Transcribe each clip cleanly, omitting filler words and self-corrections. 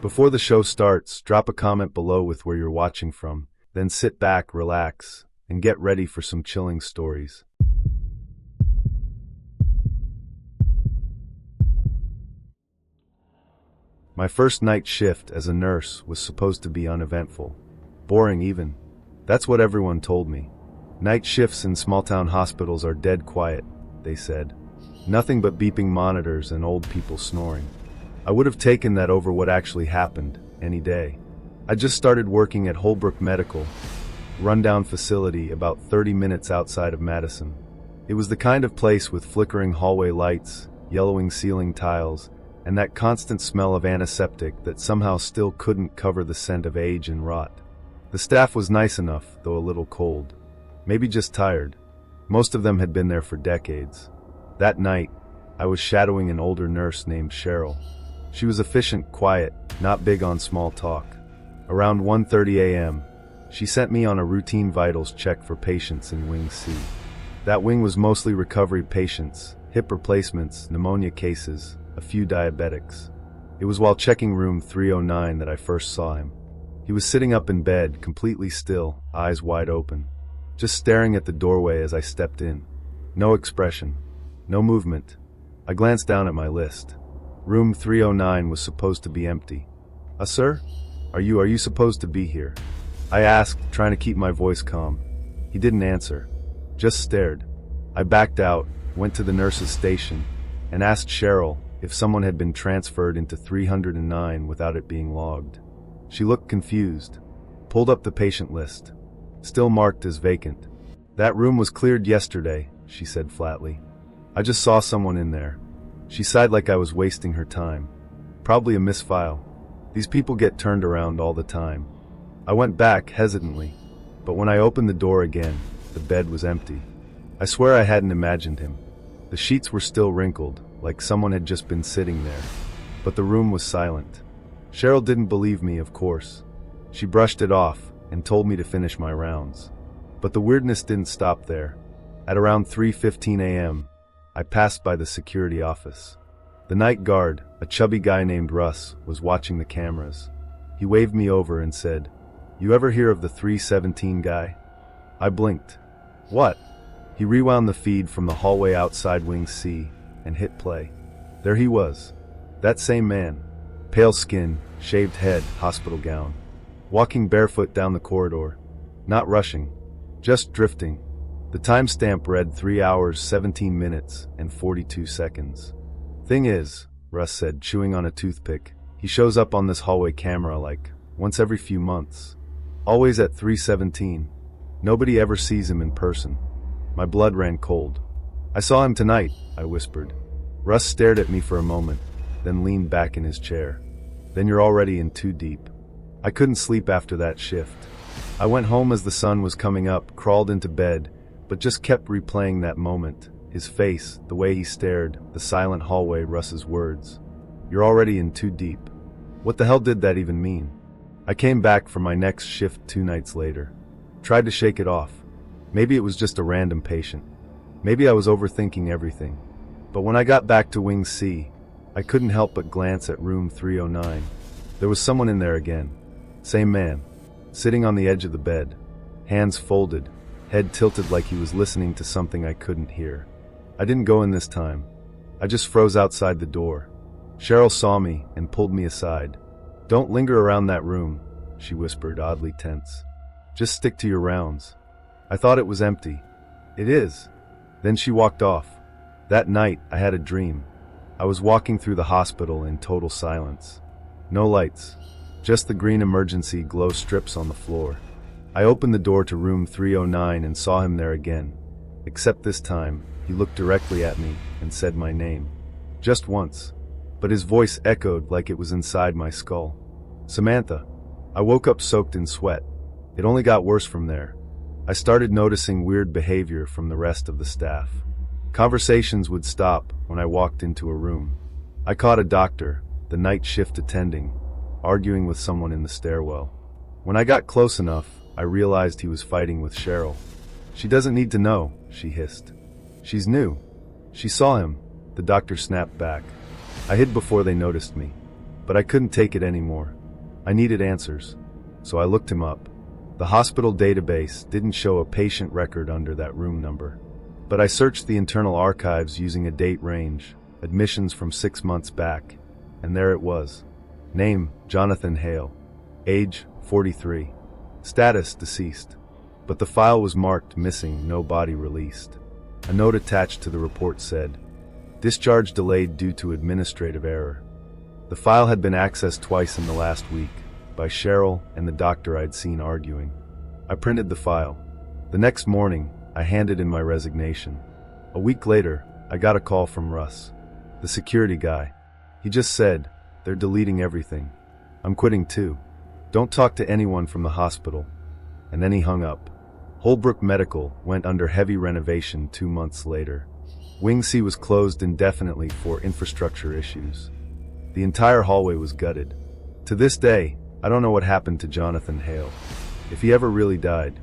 Before the show starts, drop a comment below with where you're watching from, then sit back, relax, and get ready for some chilling stories. My first night shift as a nurse was supposed to be uneventful. Boring even. That's what everyone told me. Night shifts in small-town hospitals are dead quiet, they said. Nothing but beeping monitors and old people snoring. I would have taken that over what actually happened, any day. I just started working at Holbrook Medical, rundown facility about 30 minutes outside of Madison. It was the kind of place with flickering hallway lights, yellowing ceiling tiles, and that constant smell of antiseptic that somehow still couldn't cover the scent of age and rot. The staff was nice enough, though a little cold. Maybe just tired. Most of them had been there for decades. That night, I was shadowing an older nurse named Cheryl. She was efficient, quiet, not big on small talk. Around 1:30 a.m., she sent me on a routine vitals check for patients in Wing C. That wing was mostly recovery patients, hip replacements, pneumonia cases, a few diabetics. It was while checking room 309 that I first saw him. He was sitting up in bed, completely still, eyes wide open, just staring at the doorway as I stepped in. No expression, no movement. I glanced down at my list. Room 309 was supposed to be empty. Sir? Are you supposed to be here? I asked, trying to keep my voice calm. He didn't answer, just stared. I backed out, went to the nurse's station, and asked Cheryl if someone had been transferred into 309 without it being logged. She looked confused, pulled up the patient list. Still marked as vacant. That room was cleared yesterday, she said flatly. I just saw someone in there. She sighed like I was wasting her time. Probably a misfile. These people get turned around all the time. I went back hesitantly, but when I opened the door again, the bed was empty. I swear I hadn't imagined him. The sheets were still wrinkled, like someone had just been sitting there. But the room was silent. Cheryl didn't believe me, of course. She brushed it off and told me to finish my rounds. But the weirdness didn't stop there. At around 3:15 a.m., I passed by the security office. The night guard, a chubby guy named Russ, was watching the cameras. He waved me over and said, "You ever hear of the 317 guy?" I blinked. What? He rewound the feed from the hallway outside Wing C and hit play. There he was. That same man. Pale skin, shaved head, hospital gown. Walking barefoot down the corridor. Not rushing. Just drifting. The timestamp read 3 hours, 17 minutes, and 42 seconds. Thing is, Russ said, chewing on a toothpick, he shows up on this hallway camera like once every few months. Always at 3:17. Nobody ever sees him in person. My blood ran cold. "I saw him tonight," I whispered. Russ stared at me for a moment, then leaned back in his chair. "Then you're already in too deep." I couldn't sleep after that shift. I went home as the sun was coming up, crawled into bed, but just kept replaying that moment. His face, the way he stared, the silent hallway, Russ's words. "You're already in too deep." What the hell did that even mean? I came back for my next shift 2 nights later. Tried to shake it off. Maybe it was just a random patient. Maybe I was overthinking everything. But when I got back to Wing C, I couldn't help but glance at room 309. There was someone in there again. Same man. Sitting on the edge of the bed. Hands folded. Head tilted like he was listening to something I couldn't hear. I didn't go in this time. I just froze outside the door. Cheryl saw me and pulled me aside. "Don't linger around that room," she whispered, oddly tense. "Just stick to your rounds." I thought it was empty. "It is." Then she walked off. That night, I had a dream. I was walking through the hospital in total silence. No lights. Just the green emergency glow strips on the floor. I opened the door to room 309 and saw him there again. Except this time, he looked directly at me and said my name. Just once. But his voice echoed like it was inside my skull. "Samantha." I woke up soaked in sweat. It only got worse from there. I started noticing weird behavior from the rest of the staff. Conversations would stop when I walked into a room. I caught a doctor, the night shift attending, arguing with someone in the stairwell. When I got close enough, I realized he was fighting with Cheryl. "She doesn't need to know," she hissed. "She's new." "She saw him," the doctor snapped back. I hid before they noticed me. But I couldn't take it anymore. I needed answers. So I looked him up. The hospital database didn't show a patient record under that room number. But I searched the internal archives using a date range, admissions from 6 months back, and there it was. Name, Jonathan Hale. Age, 43. Status, deceased. But the file was marked missing, no body released. A note attached to the report said, discharge delayed due to administrative error. The file had been accessed twice in the last week, by Cheryl and the doctor I'd seen arguing. I printed the file. The next morning, I handed in my resignation. A week later, I got a call from Russ, the security guy. He just said, they're deleting everything. I'm quitting too. Don't talk to anyone from the hospital. And then he hung up. Holbrook Medical went under heavy renovation 2 months later. Wing C was closed indefinitely for infrastructure issues. The entire hallway was gutted. To this day, I don't know what happened to Jonathan Hale. If he ever really died.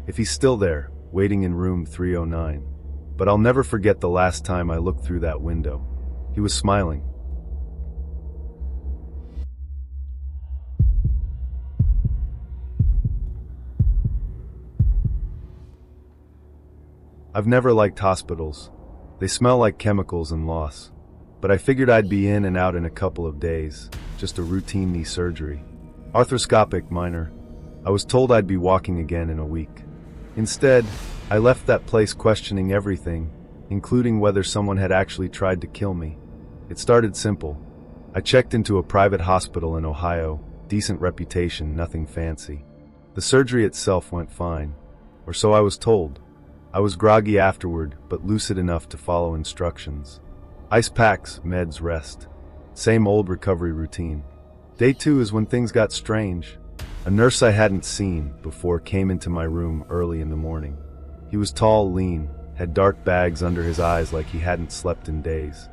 If he's still there, waiting in room 309. But I'll never forget the last time I looked through that window. He was smiling. I've never liked hospitals. They smell like chemicals and loss. But I figured I'd be in and out in a couple of days. Just a routine knee surgery. Arthroscopic, minor. I was told I'd be walking again in a week. Instead, I left that place questioning everything, including whether someone had actually tried to kill me. It started simple. I checked into a private hospital in Ohio, decent reputation, nothing fancy. The surgery itself went fine, or so I was told. I was groggy afterward, but lucid enough to follow instructions. Ice packs, meds, rest. Same old recovery routine. Day 2 is when things got strange. A nurse I hadn't seen before came into my room early in the morning. He was tall, lean, had dark bags under his eyes like he hadn't slept in days.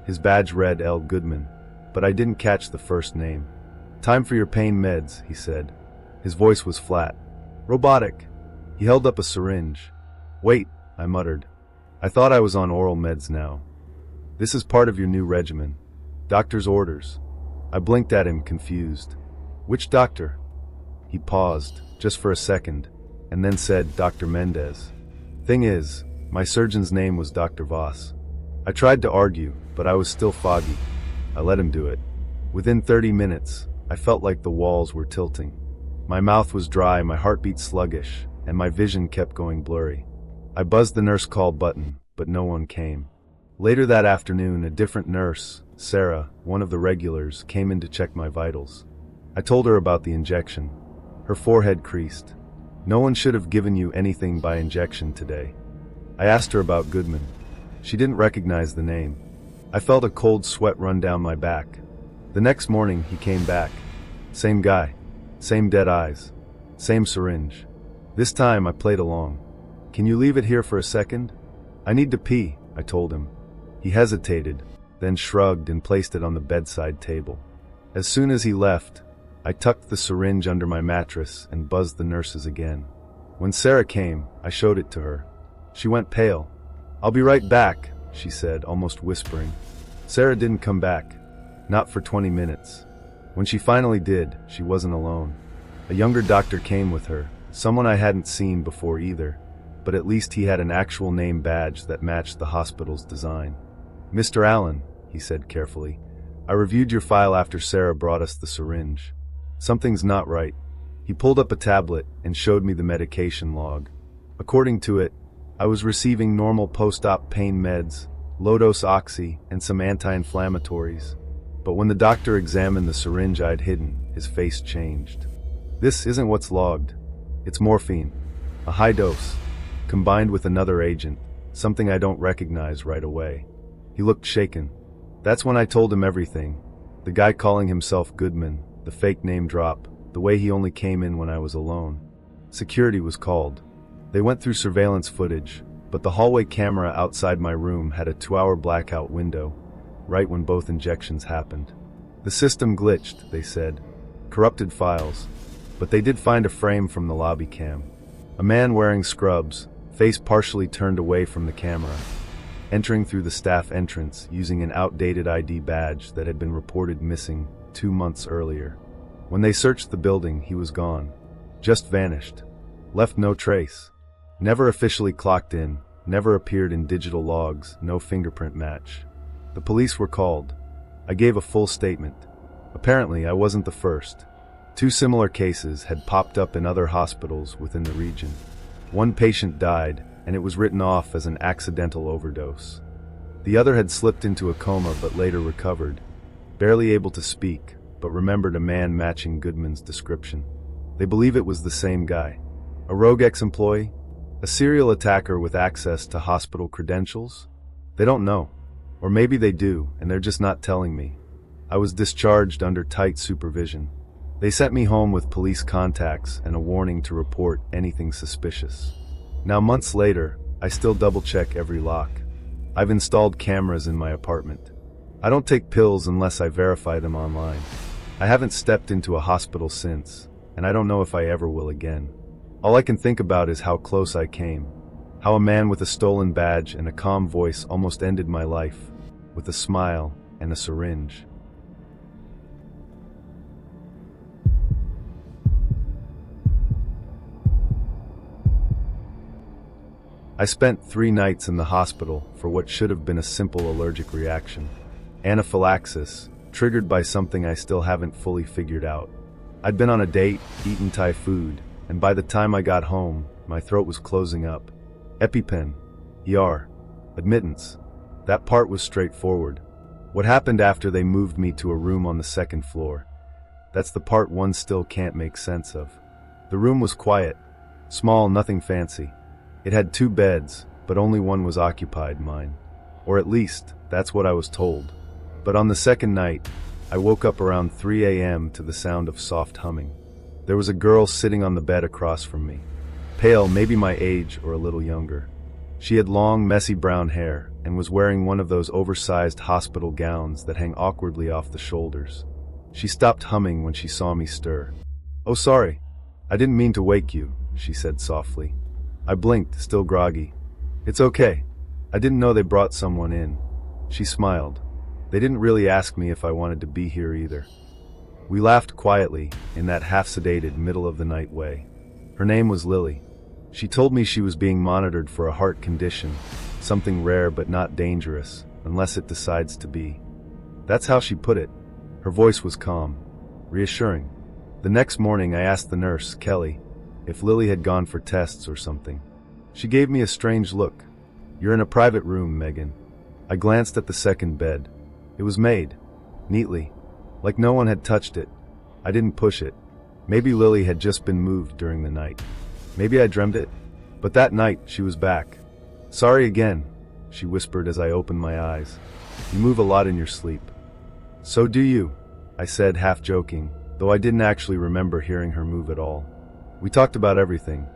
His badge read L. Goodman, but I didn't catch the first name. Time for your pain meds, he said. His voice was flat. Robotic. He held up a syringe. Wait, I muttered. I thought I was on oral meds now. This is part of your new regimen. Doctor's orders. I blinked at him, confused. Which doctor? He paused, just for a second, and then said, Dr. Mendez. Thing is, my surgeon's name was Dr. Voss. I tried to argue, but I was still foggy. I let him do it. Within 30 minutes, I felt like the walls were tilting. My mouth was dry, my heartbeat sluggish, and my vision kept going blurry. I buzzed the nurse call button, but no one came. Later that afternoon, a different nurse, Sarah, one of the regulars, came in to check my vitals. I told her about the injection. Her forehead creased. No one should have given you anything by injection today. I asked her about Goodman. She didn't recognize the name. I felt a cold sweat run down my back. The next morning, he came back. Same guy. Same dead eyes. Same syringe. This time, I played along. Can you leave it here for a second? I need to pee, I told him. He hesitated, then shrugged and placed it on the bedside table. As soon as he left, I tucked the syringe under my mattress and buzzed the nurses again. When Sarah came, I showed it to her. She went pale. I'll be right back, she said, almost whispering. Sarah didn't come back. Not for 20 minutes. When she finally did, she wasn't alone. A younger doctor came with her, someone I hadn't seen before either, but at least he had an actual name badge that matched the hospital's design. Mr. Allen, he said carefully, I reviewed your file after Sarah brought us the syringe. Something's not right. He pulled up a tablet and showed me the medication log. According to it, I was receiving normal post-op pain meds, low-dose oxy, and some anti-inflammatories. But when the doctor examined the syringe I'd hidden, his face changed. This isn't what's logged. It's morphine. A high dose, combined with another agent, something I don't recognize right away. He looked shaken. That's when I told him everything. The guy calling himself Goodman, the fake name drop, the way he only came in when I was alone. Security was called. They went through surveillance footage, but the hallway camera outside my room had a 2-hour blackout window, right when both injections happened. The system glitched, they said. Corrupted files. But they did find a frame from the lobby cam. A man wearing scrubs, face partially turned away from the camera, entering through the staff entrance using an outdated ID badge that had been reported missing 2 months earlier. When they searched the building, he was gone. Just vanished. Left no trace. Never officially clocked in, never appeared in digital logs, no fingerprint match. The police were called. I gave a full statement. Apparently, I wasn't the first. 2 similar cases had popped up in other hospitals within the region. One patient died, and it was written off as an accidental overdose. The other had slipped into a coma but later recovered, barely able to speak, but remembered a man matching Goodman's description. They believe it was the same guy. A rogue ex-employee? A serial attacker with access to hospital credentials? They don't know. Or maybe they do, and they're just not telling me. I was discharged under tight supervision. They sent me home with police contacts and a warning to report anything suspicious. Now, months later, I still double-check every lock. I've installed cameras in my apartment. I don't take pills unless I verify them online. I haven't stepped into a hospital since, and I don't know if I ever will again. All I can think about is how close I came. How a man with a stolen badge and a calm voice almost ended my life, with a smile and a syringe. I spent 3 nights in the hospital for what should have been a simple allergic reaction. Anaphylaxis, triggered by something I still haven't fully figured out. I'd been on a date, eaten Thai food, and by the time I got home, my throat was closing up. EpiPen, ER, admittance. That part was straightforward. What happened after they moved me to a room on the 2nd floor? That's the part one still can't make sense of. The room was quiet, small, nothing fancy. It had 2 beds, but only one was occupied, mine. Or at least, that's what I was told. But on the 2nd night, I woke up around 3 a.m. to the sound of soft humming. There was a girl sitting on the bed across from me. Pale, maybe my age or a little younger. She had long, messy brown hair and was wearing one of those oversized hospital gowns that hang awkwardly off the shoulders. She stopped humming when she saw me stir. "Oh, sorry. I didn't mean to wake you," she said softly. I blinked, still groggy. "It's okay. I didn't know they brought someone in." She smiled. "They didn't really ask me if I wanted to be here either." We laughed quietly, in that half-sedated, middle-of-the-night way. Her name was Lily. She told me she was being monitored for a heart condition, something rare but not dangerous, unless it decides to be. That's how she put it. Her voice was calm, reassuring. The next morning I asked the nurse, Kelly, if Lily had gone for tests or something. She gave me a strange look. "You're in a private room, Megan." I glanced at the 2nd bed. It was made, neatly, like no one had touched it. I didn't push it. Maybe Lily had just been moved during the night. Maybe I dreamt it. But that night, she was back. "Sorry again," she whispered as I opened my eyes. "You move a lot in your sleep." "So do you," I said, half joking, though I didn't actually remember hearing her move at all. We talked about everything.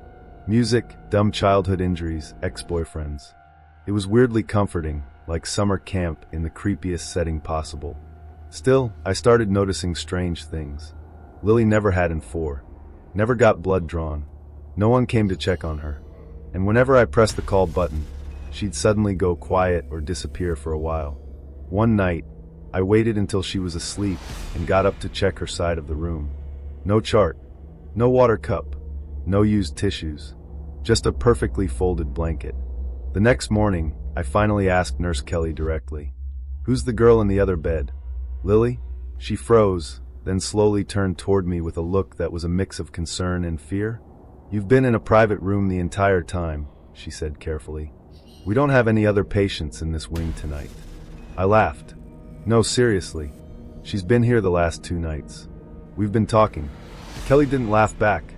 Music, dumb childhood injuries, ex-boyfriends. It was weirdly comforting, like summer camp in the creepiest setting possible. Still, I started noticing strange things. Lily never had in 4. Never got blood drawn. No one came to check on her. And whenever I pressed the call button, she'd suddenly go quiet or disappear for a while. One night, I waited until she was asleep and got up to check her side of the room. No chart. No water cup. No used tissues. Just a perfectly folded blanket. The next morning, I finally asked Nurse Kelly directly, "Who's the girl in the other bed? Lily?" She froze, then slowly turned toward me with a look that was a mix of concern and fear. "You've been in a private room the entire time," she said carefully. "We don't have any other patients in this wing tonight." I laughed. "No, seriously. She's been here the last 2 nights. We've been talking." Kelly didn't laugh back.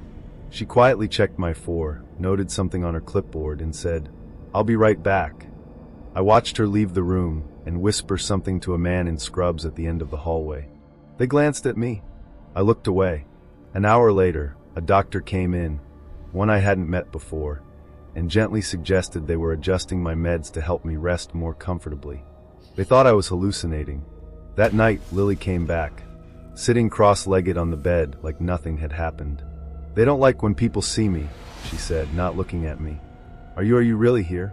She quietly checked my 4, noted something on her clipboard, and said, "I'll be right back." I watched her leave the room and whisper something to a man in scrubs at the end of the hallway. They glanced at me. I looked away. An hour later, a doctor came in, one I hadn't met before, and gently suggested they were adjusting my meds to help me rest more comfortably. They thought I was hallucinating. That night, Lily came back, sitting cross-legged on the bed like nothing had happened. "They don't like when people see me," she said, not looking at me. Are you really here?"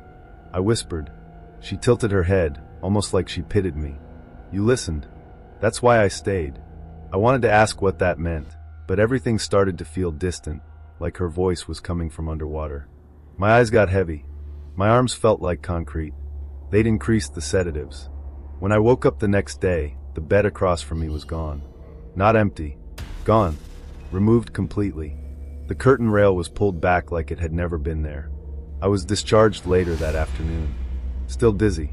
I whispered. She tilted her head, almost like she pitied me. "You listened. That's why I stayed." I wanted to ask what that meant, but everything started to feel distant, like her voice was coming from underwater. My eyes got heavy. My arms felt like concrete. They'd increased the sedatives. When I woke up the next day, the bed across from me was gone. Not empty. Gone. Removed completely. The curtain rail was pulled back like it had never been there. I was discharged later that afternoon. Still dizzy.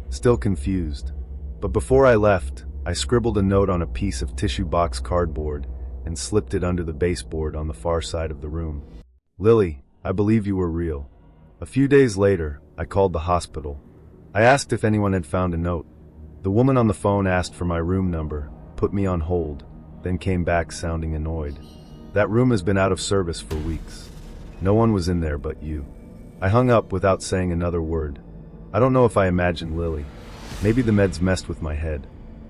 Still confused. But before I left, I scribbled a note on a piece of tissue box cardboard and slipped it under the baseboard on the far side of the room. Lily, I believe you were real. A few days later, I called the hospital. I asked if anyone had found a note. The woman on the phone asked for my room number, put me on hold, then came back sounding annoyed. That room has been out of service for weeks. No one was in there but you. I hung up without saying another word. I don't know if I imagined Lily. Maybe the meds messed with my head.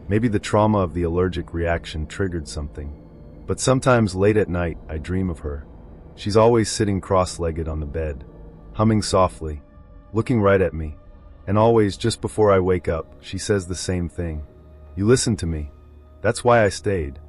Maybe the trauma of the allergic reaction triggered something. But sometimes late at night, I dream of her. She's always sitting cross-legged on the bed, humming softly, looking right at me. And always, just before I wake up, she says the same thing. You listened to me. That's why I stayed.